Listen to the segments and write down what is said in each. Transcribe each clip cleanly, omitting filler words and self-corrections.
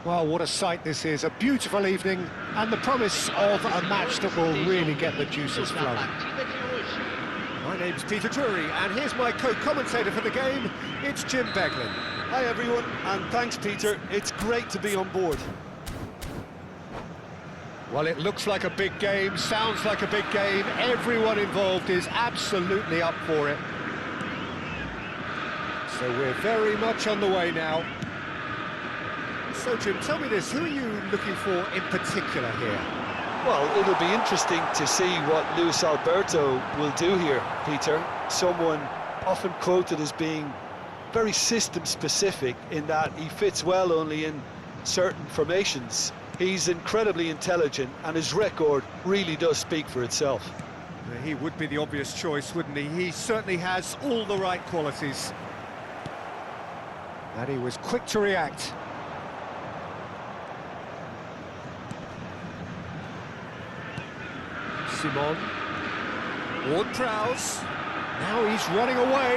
Well, what a sight this is, a beautiful evening and the promise of a match that will really get the juices flowing. My name's Peter Drury and here's my co-commentator for the game, it's Jim Beglin. Hi everyone, and thanks Peter, it's great to be on board. Well, it looks like a big game, sounds like a big game, everyone involved is absolutely up for it. So we're very much on the way now. So, Jim, tell me this, who are you looking for in particular here? Well, it'll be interesting to see what Luis Alberto will do here, Peter. Someone often quoted as being very system-specific in that he fits well only in certain formations. He's incredibly intelligent, and his record really does speak for itself. He would be the obvious choice, wouldn't he? He certainly has all the right qualities. And he was quick to react. Simon, Ward-Prowse, now he's running away.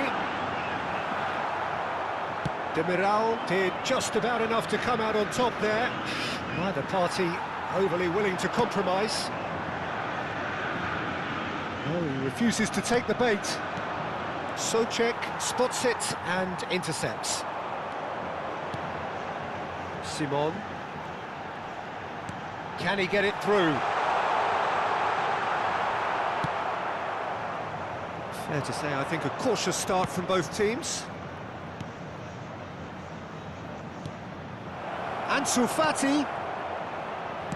Demiral did just about enough to come out on top there. Neither party overly willing to compromise. No, he refuses to take the bait. Souček spots it and intercepts. Simon. Can he get it through? Fair to say, I think a cautious start from both teams. Ansu Fati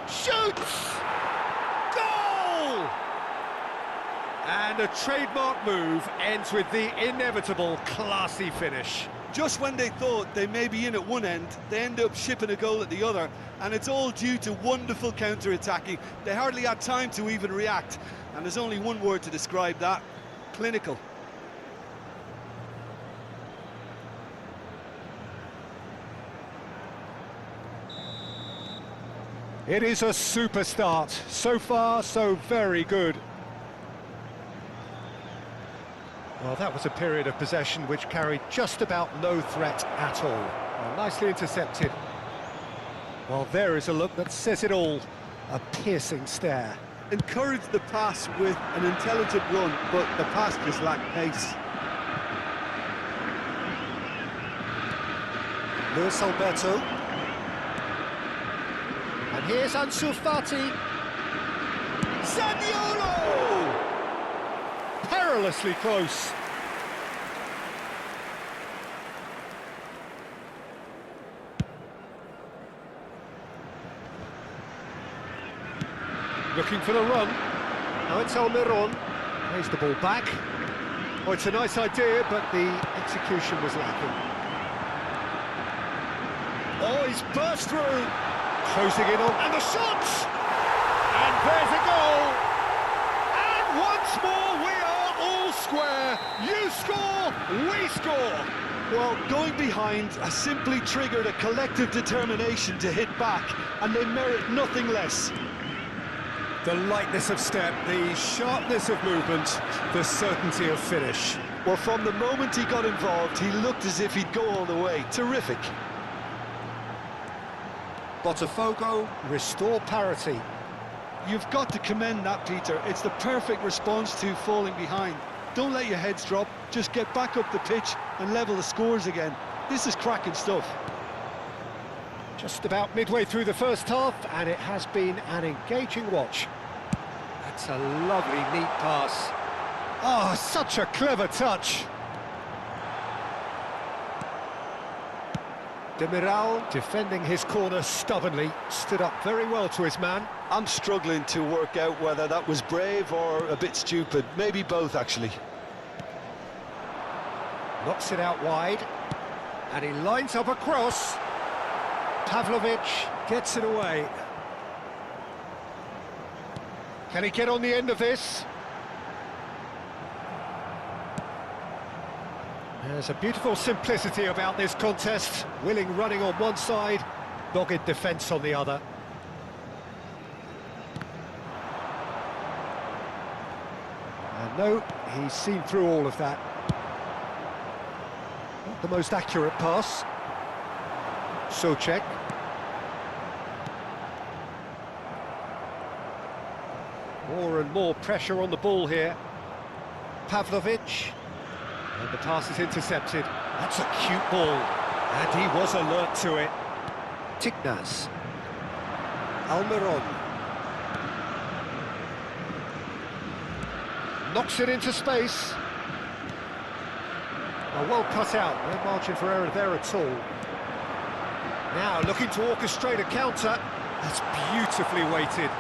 shoots! Goal! And a trademark move ends with the inevitable classy finish. Just when they thought they may be in at one end, they end up shipping a goal at the other, and it's all due to wonderful counter-attacking. They hardly had time to even react, and there's only one word to describe that: clinical. It is a super start. So far, so very good. Well, that was a period of possession which carried just about no threat at all. Well, nicely intercepted. Well, there is a look that says it all. A piercing stare. Encouraged the pass with an intelligent run, but the pass just lacked pace. Luis Alberto. And here's Ansu Fati. Zaniolo! Perilously close. Looking for the run. Now it's Almiron. Plays the ball back. Oh, it's a nice idea, but the execution was lacking. Oh, he's burst through. Closing in on, and the shot! And there's a goal! And once more we are all square. You score, we score. Well, going behind has simply triggered a collective determination to hit back, and they merit nothing less. The lightness of step, the sharpness of movement, the certainty of finish. Well, from the moment he got involved, he looked as if he'd go all the way. Terrific. Botafogo restore parity. You've got to commend that, Peter. It's the perfect response to falling behind. Don't let your heads drop, just get back up the pitch and level the scores again. This is cracking stuff. Just about midway through the first half, and it has been an engaging watch. That's a lovely, neat pass. Oh, such a clever touch. Demiral, defending his corner stubbornly, stood up very well to his man. I'm struggling to work out whether that was brave or a bit stupid. Maybe both, actually. Knocks it out wide, and he lines up a cross. Pavlovic gets it away. Can he get on the end of this? There's a beautiful simplicity about this contest. Willing running on one side, dogged defence on the other. And no, he's seen through all of that. Not the most accurate pass. Socek. More and more pressure on the ball here. Pavlovic. And the pass is intercepted. That's a cute ball. And he was alert to it. Tignaz. Almiron. Knocks it into space. Well cut out. No margin for error there at all. Now looking to orchestrate a counter. That's beautifully weighted.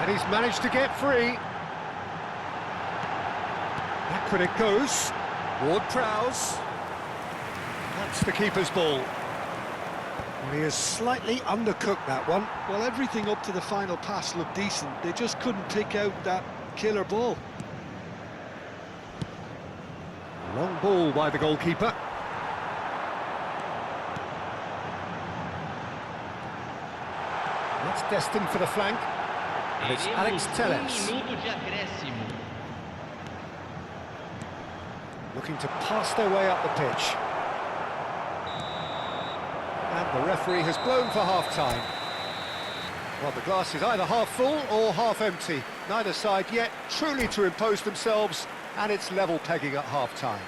And he's managed to get free. Back when it goes. Ward-Prowse. That's the keeper's ball. Well, he has slightly undercooked that one. Well, everything up to the final pass looked decent. They just couldn't pick out that killer ball. Long ball by the goalkeeper. That's destined for the flank. And it's Alex Telles. Looking to pass their way up the pitch. And the referee has blown for half-time. Well, the glass is either half full or half empty. Neither side yet truly to impose themselves, and it's level pegging at half-time.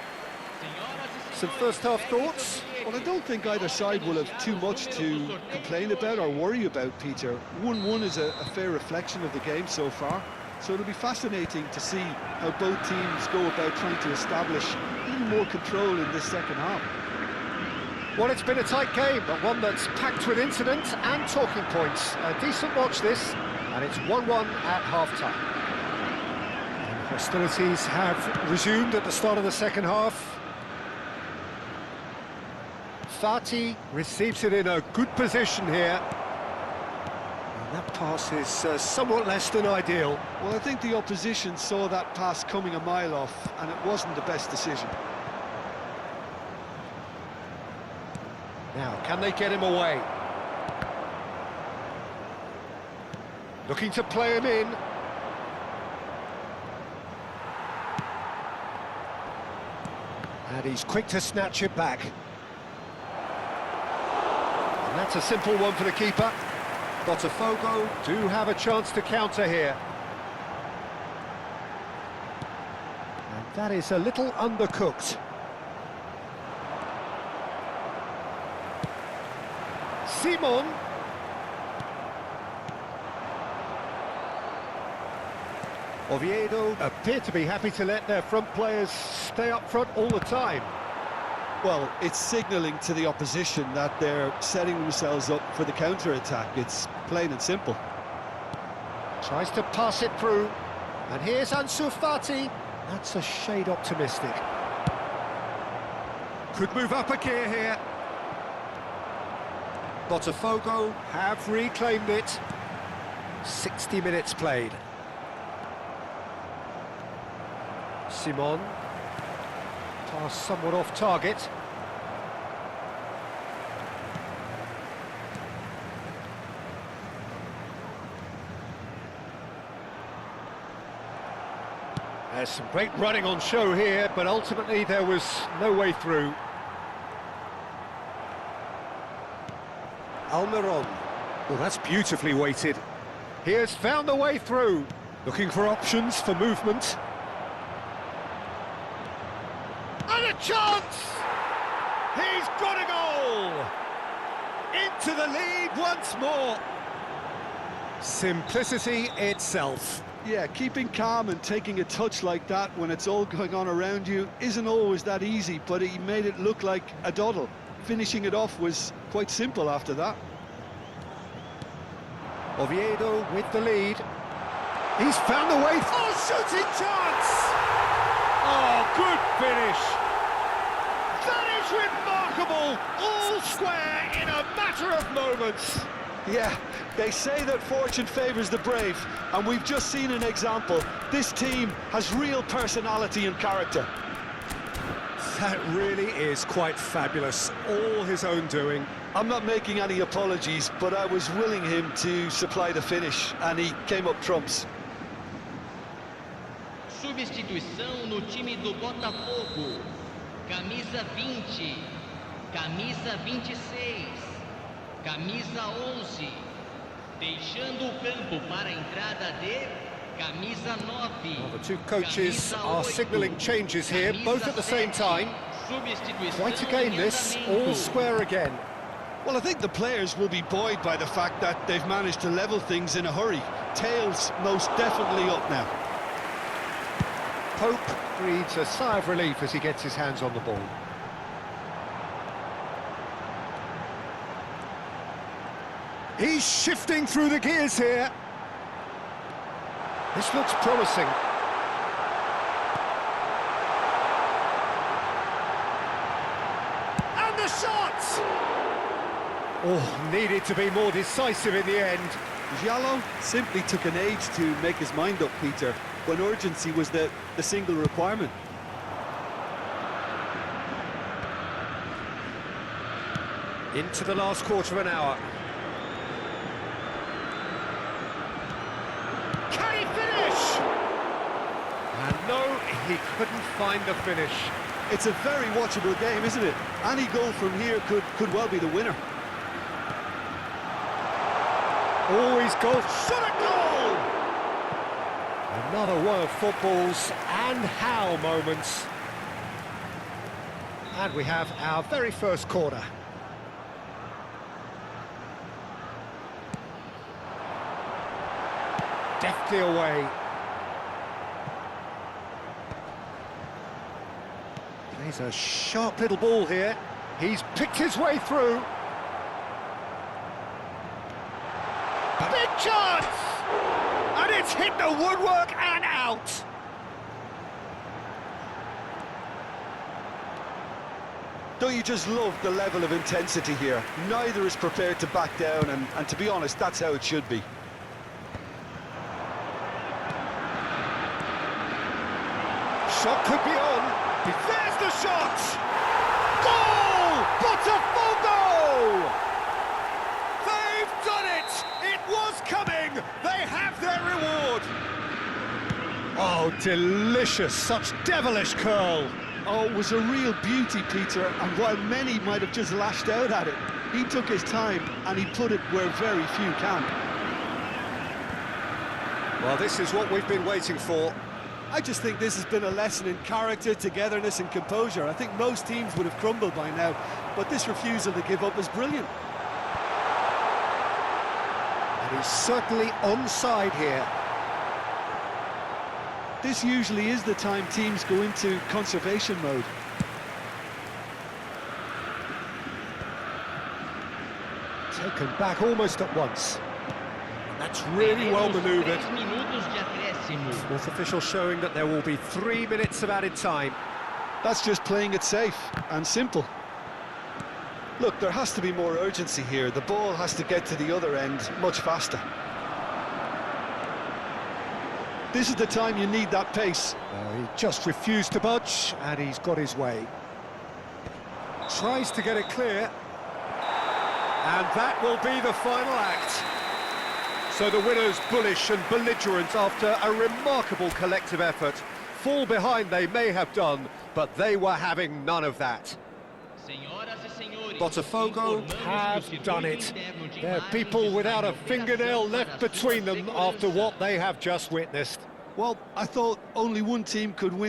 Some first-half thoughts? Well, I don't think either side will have too much to complain about or worry about, Peter. 1-1 is a fair reflection of the game so far. So it'll be fascinating to see how both teams go about trying to establish even more control in this second half. Well, it's been a tight game, but one that's packed with incident and talking points. A decent watch this, and it's 1-1 at half-time. Hostilities have resumed at the start of the second half. Fati receives it in a good position here. And that pass is somewhat less than ideal. Well, I think the opposition saw that pass coming a mile off, and it wasn't the best decision. Now, can they get him away? Looking to play him in. And he's quick to snatch it back. And that's a simple one for the keeper. Botafogo do have a chance to counter here. And that is a little undercooked. Simon. Oviedo appear to be happy to let their front players stay up front all the time. Well, it's signalling to the opposition that they're setting themselves up for the counter-attack. It's plain and simple. Tries to pass it through. And here's Ansu Fati. That's a shade optimistic. Could move up a gear here. Botafogo have reclaimed it. 60 minutes played. Simon. Pass somewhat off target. There's some great running on show here, but ultimately there was no way through. Almiron. Well, that's beautifully weighted. He has found the way through. Looking for options for movement. And a chance! He's got a goal! Into the lead once more. Simplicity itself. Yeah, keeping calm and taking a touch like that when it's all going on around you isn't always that easy, but he made it look like a doddle. Finishing it off was quite simple after that. Oviedo with the lead. He's found the way. Oh, shooting chance! Oh, good finish. That is remarkable. All square in a matter of moments. Yeah, they say that fortune favours the brave, and we've just seen an example. This team has real personality and character. That really is quite fabulous. All his own doing. I'm not making any apologies, but I was willing him to supply the finish, and he came up trumps. Substituição no time do Botafogo. Camisa 20, camisa 26, camisa 11. Deixando o campo para a entrada de camisa 9. Well, the two coaches are signalling changes here, both at the same time. Quite again this, all square again. Well, I think the players will be buoyed by the fact that they've managed to level things in a hurry. Tails most definitely up now. Pope breathes a sigh of relief as he gets his hands on the ball. He's shifting through the gears here. This looks promising. And the shot! Oh, needed to be more decisive in the end. Jallo simply took an age to make his mind up, Peter, when urgency was the single requirement. Into the last quarter of an hour. Can he finish? And no, he couldn't find the finish. It's a very watchable game, isn't it? Any goal from here could well be the winner. Always goal, shot a goal! Another one of football's and how moments. And we have our very first corner. Deftly away. Plays a sharp little ball here. He's picked his way through. Big chance! And it's hit the woodwork and out. Don't you just love the level of intensity here? Neither is prepared to back down, and to be honest, that's how it should be. Shot could be on. There's the shot! Goal! Botafogo! They've done it! It was coming! They have their reward! Oh, delicious! Such devilish curl! Oh, it was a real beauty, Peter, and while many might have just lashed out at it, he took his time and he put it where very few can. Well, this is what we've been waiting for. I just think this has been a lesson in character, togetherness and composure. I think most teams would have crumbled by now, but this refusal to give up is brilliant. He's certainly onside here. This usually is the time teams go into conservation mode. Taken back almost at once. That's really well manoeuvred. 3 minutos de acréscimo. Fourth official showing that there will be 3 minutes of added time. That's just playing it safe and simple. Look, there has to be more urgency here. The ball has to get to the other end much faster. This is the time you need that pace. He just refused to budge, and he's got his way. Tries to get it clear. And that will be the final act. So the winners bullish and belligerent after a remarkable collective effort. Fall behind they may have done, but they were having none of that. Botafogo have done it. They're people without a fingernail left between them after what they have just witnessed. Well, I thought only one team could win